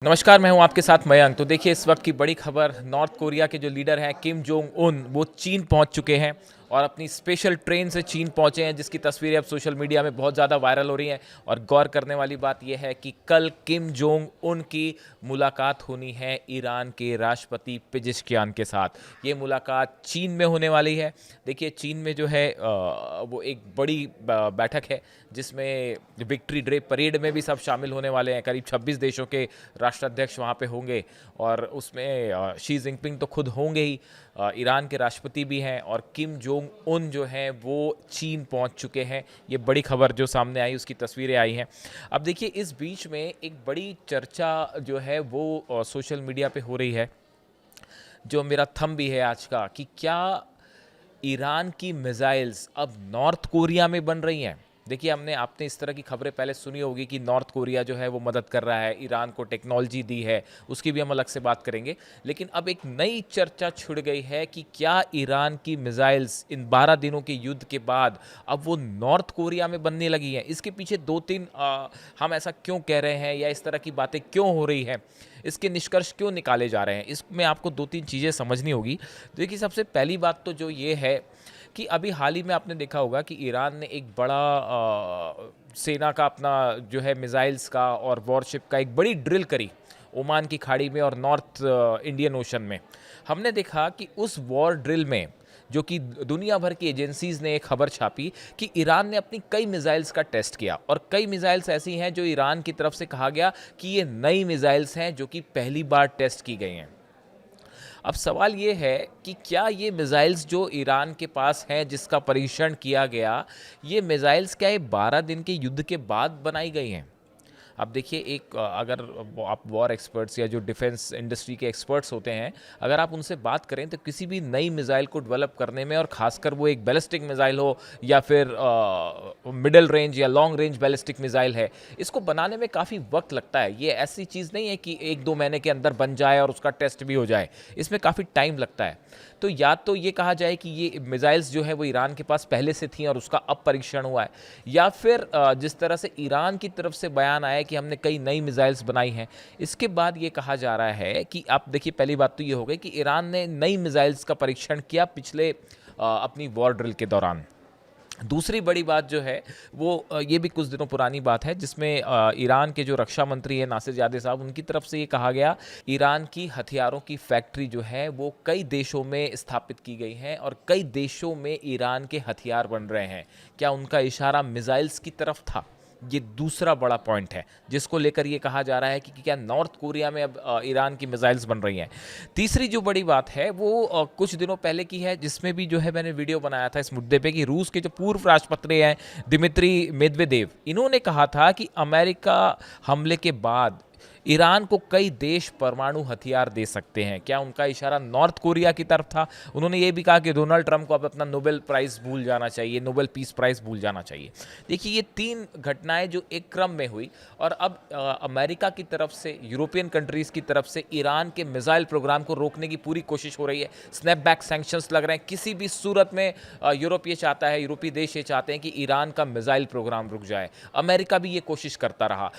नमस्कार, मैं हूं आपके साथ मयंक। तो देखिए इस वक्त की बड़ी खबर, नॉर्थ कोरिया के जो लीडर हैं किम जोंग उन, वो चीन पहुंच चुके हैं और अपनी स्पेशल ट्रेन से चीन पहुंचे हैं, जिसकी तस्वीरें अब सोशल मीडिया में बहुत ज़्यादा वायरल हो रही हैं। और गौर करने वाली बात यह है कि कल किम जोंग उन की मुलाकात होनी है ईरान के राष्ट्रपति पेजेश्कियान के साथ। ये मुलाकात चीन में होने वाली है। देखिए चीन में जो है वो एक बड़ी बैठक है, जिसमें विक्ट्री डे परेड में भी सब शामिल होने वाले हैं। करीब 26 देशों के राष्ट्राध्यक्ष वहाँ पे होंगे और उसमें शी जिनपिंग तो खुद होंगे ही, ईरान के राष्ट्रपति भी हैं और किम जोंग उन जो हैं वो चीन पहुँच चुके हैं। ये बड़ी खबर जो सामने आई, उसकी तस्वीरें आई हैं। अब देखिए इस बीच में एक बड़ी चर्चा जो है वो सोशल मीडिया पे हो रही है, जो मेरा थंब भी है आज का, कि क्या ईरान की मिसाइल्स अब नॉर्थ कोरिया में बन रही हैं। देखिए आपने इस तरह की खबरें पहले सुनी होगी कि नॉर्थ कोरिया जो है वो मदद कर रहा है, ईरान को टेक्नोलॉजी दी है, उसकी भी हम अलग से बात करेंगे। लेकिन अब एक नई चर्चा छिड़ गई है कि क्या ईरान की मिसाइल्स इन 12 दिनों के युद्ध के बाद अब वो नॉर्थ कोरिया में बनने लगी हैं। इसके पीछे दो तीन हम ऐसा क्यों कह रहे हैं या इस तरह की बातें क्यों हो रही हैं, इसके निष्कर्ष क्यों निकाले जा रहे हैं, इसमें आपको दो तीन चीज़ें समझनी होगी। देखिए सबसे पहली बात तो जो ये है कि अभी हाल ही में आपने देखा होगा कि ईरान ने एक बड़ा सेना का अपना जो है मिसाइल्स का और वॉरशिप का एक बड़ी ड्रिल करी ओमान की खाड़ी में और नॉर्थ इंडियन ओशन में। हमने देखा कि उस वॉर ड्रिल में जो कि दुनिया भर की एजेंसीज ने एक खबर छापी कि ईरान ने अपनी कई मिसाइल्स का टेस्ट किया और कई मिसाइल्स ऐसी हैं जो ईरान की तरफ से कहा गया कि ये नई मिसाइल्स हैं जो कि पहली बार टेस्ट की गई हैं। अब सवाल ये है कि क्या ये मिसाइल्स जो ईरान के पास हैं, जिसका परीक्षण किया गया, ये मिसाइल्स क्या ये 12 दिन के युद्ध के बाद बनाई गई हैं। अब देखिए अगर आप वॉर एक्सपर्ट्स या जो डिफेंस इंडस्ट्री के एक्सपर्ट्स होते हैं, अगर आप उनसे बात करें तो किसी भी नई मिसाइल को डेवलप करने में, और खासकर वो एक बैलिस्टिक मिसाइल हो या फिर मिडिल रेंज या लॉन्ग रेंज बैलिस्टिक मिसाइल है, इसको बनाने में काफ़ी वक्त लगता है। ये ऐसी चीज़ नहीं है कि 1-2 महीने के अंदर बन जाए और उसका टेस्ट भी हो जाए, इसमें काफ़ी टाइम लगता है। तो या तो ये कहा जाए कि ये मिसाइल्स जो है वो ईरान के पास पहले से थी और उसका अब परीक्षण हुआ है, या फिर जिस तरह से ईरान की तरफ से बयान आया कि हमने कई नई मिसाइल्स बनाई हैं, इसके बाद ये कहा जा रहा है कि आप देखिए पहली बात तो ये हो गई कि ईरान ने नई मिसाइल्स का परीक्षण किया पिछले अपनी वॉर ड्रिल के दौरान। दूसरी बड़ी बात जो है वो ये भी कुछ दिनों पुरानी बात है, जिसमें ईरान के जो रक्षा मंत्री हैं नासिर जादे साहब, उनकी तरफ से ये कहा गया ईरान की हथियारों की फैक्ट्री जो है वो कई देशों में स्थापित की गई हैं और कई देशों में ईरान के हथियार बन रहे हैं। क्या उनका इशारा मिसाइल्स की तरफ था? ये दूसरा बड़ा पॉइंट है जिसको लेकर ये कहा जा रहा है कि क्या नॉर्थ कोरिया में अब ईरान की मिसाइल्स बन रही हैं। तीसरी जो बड़ी बात है वो कुछ दिनों पहले की है, जिसमें भी जो है मैंने वीडियो बनाया था इस मुद्दे पे, कि रूस के जो पूर्व राष्ट्रपति हैं दिमित्री मेदवेदेव, इन्होंने कहा था कि अमेरिका हमले के बाद ईरान को कई देश परमाणु हथियार दे सकते हैं। क्या उनका इशारा नॉर्थ कोरिया की तरफ था? उन्होंने ये भी कहा कि डोनाल्ड ट्रंप को अब अपना नोबेल प्राइज़ भूल जाना चाहिए, नोबेल पीस प्राइज़ भूल जाना चाहिए। देखिए ये तीन घटनाएं जो एक क्रम में हुई, और अब अमेरिका की तरफ से, यूरोपियन कंट्रीज़ की तरफ से ईरान के मिसाइल प्रोग्राम को रोकने की पूरी कोशिश हो रही है। स्नैपबैक सैंक्शंस लग रहे हैं। किसी भी सूरत में यूरोप ये चाहता है, यूरोपीय देश ये चाहते हैं कि ईरान का मिसाइल प्रोग्राम रुक जाए। अमेरिका भी ये कोशिश करता रहा।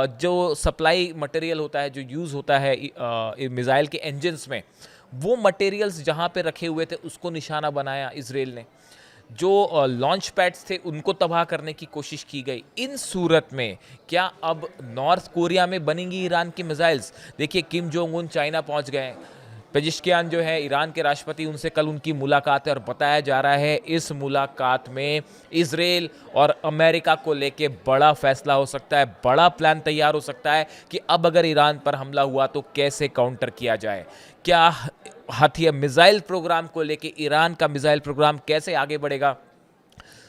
जो सप्लाई मटेरियल होता है, जो यूज़ होता है मिसाइल के इंजन्स में, वो मटेरियल्स जहाँ पे रखे हुए थे उसको निशाना बनाया इसराइल ने। जो लॉन्च पैड्स थे उनको तबाह करने की कोशिश की गई। इन सूरत में क्या अब नॉर्थ कोरिया में बनेंगी ईरान की मिसाइल्स? देखिए किम जोंग उन चाइना पहुंच गए। पेजिश्कियान जो है ईरान के राष्ट्रपति, उनसे कल उनकी मुलाकात है और बताया जा रहा है इस मुलाकात में इजराइल और अमेरिका को लेके बड़ा फैसला हो सकता है, बड़ा प्लान तैयार हो सकता है कि अब अगर ईरान पर हमला हुआ तो कैसे काउंटर किया जाए। क्या हथियार मिसाइल प्रोग्राम को लेके ईरान का मिसाइल प्रोग्राम कैसे आगे बढ़ेगा,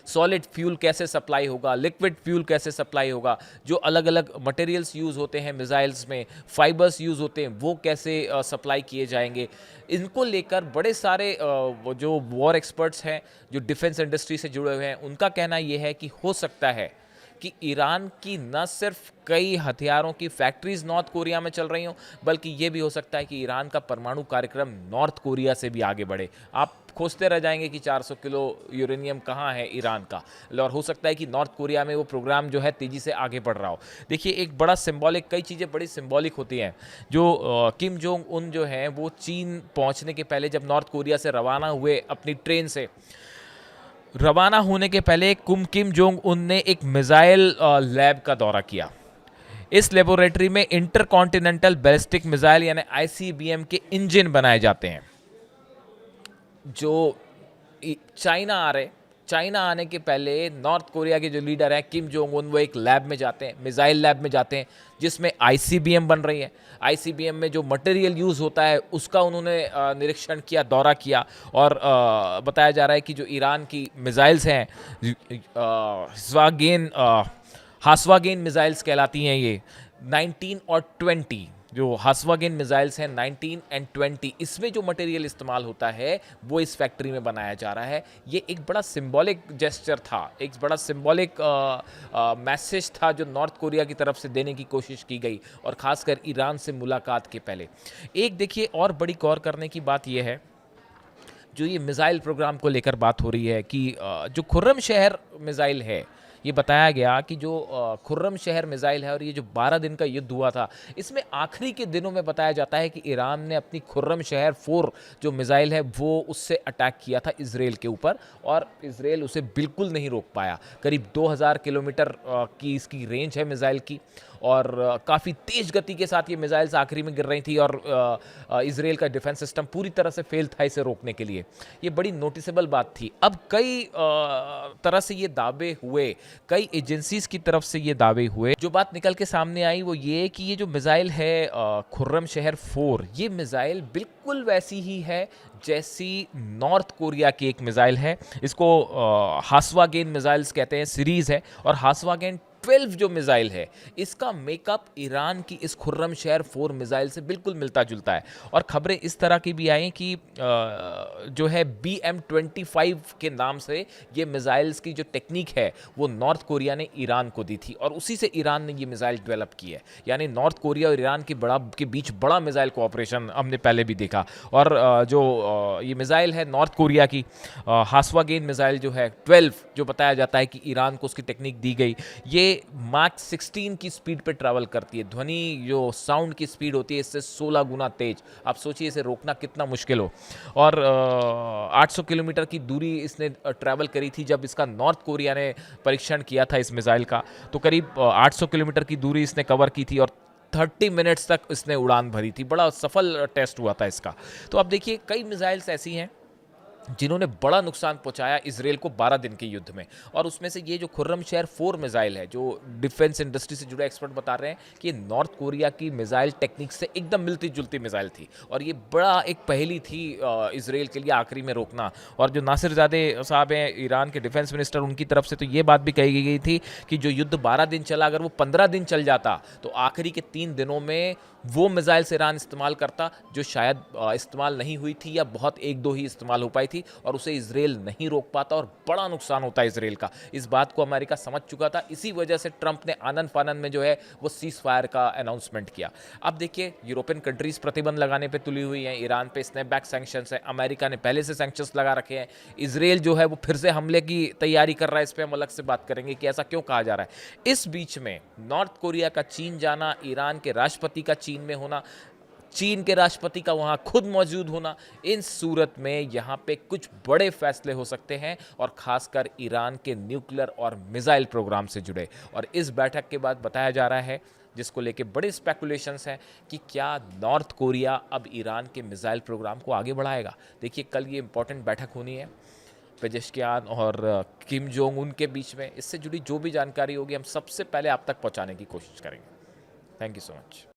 सॉलिड फ्यूल कैसे सप्लाई होगा, लिक्विड फ्यूल कैसे सप्लाई होगा, जो अलग अलग मटेरियल्स यूज़ होते हैं मिसाइल्स में, फाइबर्स यूज़ होते हैं, वो कैसे सप्लाई किए जाएंगे। इनको लेकर बड़े सारे वो जो वॉर एक्सपर्ट्स हैं, जो डिफेंस इंडस्ट्री से जुड़े हुए हैं, उनका कहना ये है कि हो सकता है कि ईरान की न सिर्फ कई हथियारों की फैक्ट्रीज नॉर्थ कोरिया में चल रही हों, बल्कि ये भी हो सकता है कि ईरान का परमाणु कार्यक्रम नॉर्थ कोरिया से भी आगे बढ़े। आप खोजते रह जाएंगे कि 400 किलो यूरेनियम कहाँ है ईरान का, और हो सकता है कि नॉर्थ कोरिया में वो प्रोग्राम जो है तेज़ी से आगे बढ़ रहा हो। देखिए एक बड़ा सिंबॉलिक, कई चीज़ें बड़ी सिंबॉलिक होती हैं। जो किम जोंग उन जो हैं वो चीन पहुंचने के पहले जब नॉर्थ कोरिया से रवाना हुए अपनी ट्रेन से, रवाना होने के पहले किम जोंग उन ने एक मिसाइल लैब का दौरा किया। इस लेबोरेटरी में इंटरकॉन्टिनेंटल बैलिस्टिक मिसाइल यानी आईसीबीएम के इंजन बनाए जाते हैं। जो चाइना आने के पहले नॉर्थ कोरिया के जो लीडर हैं किम जोंग उन, वो एक लैब में जाते हैं, मिसाइल लैब में जाते हैं जिसमें आईसीबीएम बन रही है। आईसीबीएम में जो मटेरियल यूज़ होता है उसका उन्होंने निरीक्षण किया, दौरा किया, और बताया जा रहा है कि जो ईरान की मिसाइल्स हैं हास्वागेन मिसाइल्स कहलाती हैं ये, 19 और 20 जो हास्वागेन मिसाइल्स हैं 19 एंड 20, इसमें जो मटेरियल इस्तेमाल होता है वो इस फैक्ट्री में बनाया जा रहा है। ये एक बड़ा सिंबॉलिक जेस्चर था, एक बड़ा सिंबॉलिक मैसेज था जो नॉर्थ कोरिया की तरफ से देने की कोशिश की गई, और ख़ासकर ईरान से मुलाकात के पहले। एक देखिए और बड़ी गौर करने की बात यह है, जो ये मिसाइल प्रोग्राम को लेकर बात हो रही है कि जो खुर्रम शहर मिसाइल है, ये बताया गया कि जो खुर्रम शहर मिसाइल है और ये जो 12 दिन का युद्ध हुआ था, इसमें आखिरी के दिनों में बताया जाता है कि ईरान ने अपनी खुर्रम शहर 4 जो मिसाइल है वो उससे अटैक किया था इसराइल के ऊपर, और इसराइल उसे बिल्कुल नहीं रोक पाया। करीब 2000 किलोमीटर की इसकी रेंज है मिसाइल की, और काफ़ी तेज़ गति के साथ ये मिसाइल्स आखिरी में गिर रही थी, और इसराइल का डिफेंस सिस्टम पूरी तरह से फेल था इसे रोकने के लिए। ये बड़ी नोटिसेबल बात थी। अब कई तरह से ये दावे हुए, कई एजेंसीज की तरफ से ये दावे हुए। जो बात निकल के सामने आई वो ये कि ये जो मिसाइल है खुर्रम शहर 4, ये मिसाइल बिल्कुल वैसी ही है जैसी नॉर्थ कोरिया की एक मिसाइल है। इसको हास्वागेन मिसाइल्स कहते हैं, सीरीज है, और हास्वागेन 12 जो मिसाइल है इसका मेकअप ईरान की इस खुर्रम शहर 4 मिसाइल से बिल्कुल मिलता जुलता है। और खबरें इस तरह की भी आई कि जो है BM-25 के नाम से ये मिसाइल्स की जो टेक्निक है वो नॉर्थ कोरिया ने ईरान को दी थी, और उसी से ईरान ने ये मिसाइल डेवलप की है। यानी नॉर्थ कोरिया और ईरान के बीच बड़ा मिसाइल कोऑपरेशन हमने पहले भी देखा। और जो ये मिसाइल है नॉर्थ कोरिया की हास्वागेन मिसाइल जो है 12, जो बताया जाता है कि ईरान को उसकी टेक्निक दी गई, ये मार्क 16 की स्पीड पे ट्रैवल करती है। ध्वनि जो साउंड की स्पीड होती है इससे 16 गुना तेज। आप सोचिए इसे रोकना कितना मुश्किल हो। और 800 किलोमीटर की दूरी इसने ट्रैवल करी थी जब इसका नॉर्थ कोरिया ने परीक्षण किया था इस मिसाइल का, तो करीब 800 किलोमीटर की दूरी इसने कवर की थी, और 30 मिनट्स तक इसने उड़ान भरी थी। बड़ा सफल टेस्ट हुआ था इसका। तो अब देखिए कई मिसाइल्स ऐसी हैं जिन्होंने बड़ा नुकसान पहुंचाया इसराइल को 12 दिन के युद्ध में, और उसमें से ये जो खुर्रम शहर 4 मिसाइल है, जो डिफेंस इंडस्ट्री से जुड़े एक्सपर्ट बता रहे हैं कि नॉर्थ कोरिया की मिसाइल टेक्निक से एकदम मिलती जुलती मिसाइल थी, और ये बड़ा एक पहेली थी इसराइल के लिए आखिरी में रोकना। और जो नासिरजादे साहब हैं ईरान के डिफेंस मिनिस्टर, उनकी तरफ से तो ये बात भी कही गई थी कि जो युद्ध 12 दिन चला, अगर वो 15 दिन चल जाता तो आखिरी के 3 दिनों में वो मिसाइल्स ईरान इस्तेमाल करता जो शायद इस्तेमाल नहीं हुई थी, या बहुत 1-2 ही इस्तेमाल हो पाई थी, और उसे इसराइल नहीं रोक पाता और बड़ा नुकसान होता है इसराइल का। इस बात को अमेरिका समझ चुका था, इसी वजह से ट्रंप ने आनन फानन में जो है वो सीज फायर का अनाउंसमेंट किया। अब देखिए यूरोपियन कंट्रीज प्रतिबंध लगाने पे तुली हुई हैं, ईरान पे स्नैपबैक सैंक्शंस है, अमेरिका ने पहले से सैंक्शंस लगा रखे हैं, इसराइल जो है वो फिर से हमले की तैयारी कर रहा है। इस पर हम अलग से बात करेंगे कि ऐसा क्यों कहा जा रहा है। इस बीच में नॉर्थ कोरिया का चीन जाना, ईरान के राष्ट्रपति का चीन में होना, चीन के राष्ट्रपति का वहां खुद मौजूद होना, इन सूरत में यहां पे कुछ बड़े फैसले हो सकते हैं, और खासकर ईरान के न्यूक्लियर और मिसाइल प्रोग्राम से जुड़े। और इस बैठक के बाद बताया जा रहा है, जिसको लेके बड़े स्पेकुलेशंस हैं कि क्या नॉर्थ कोरिया अब ईरान के मिसाइल प्रोग्राम को आगे बढ़ाएगा। देखिए कल ये इंपॉर्टेंट बैठक होनी है पेजेश्कियान और किम जोंग उन के बीच में। इससे जुड़ी जो भी जानकारी होगी हम सबसे पहले आप तक पहुंचाने की कोशिश करेंगे। Thank you so much.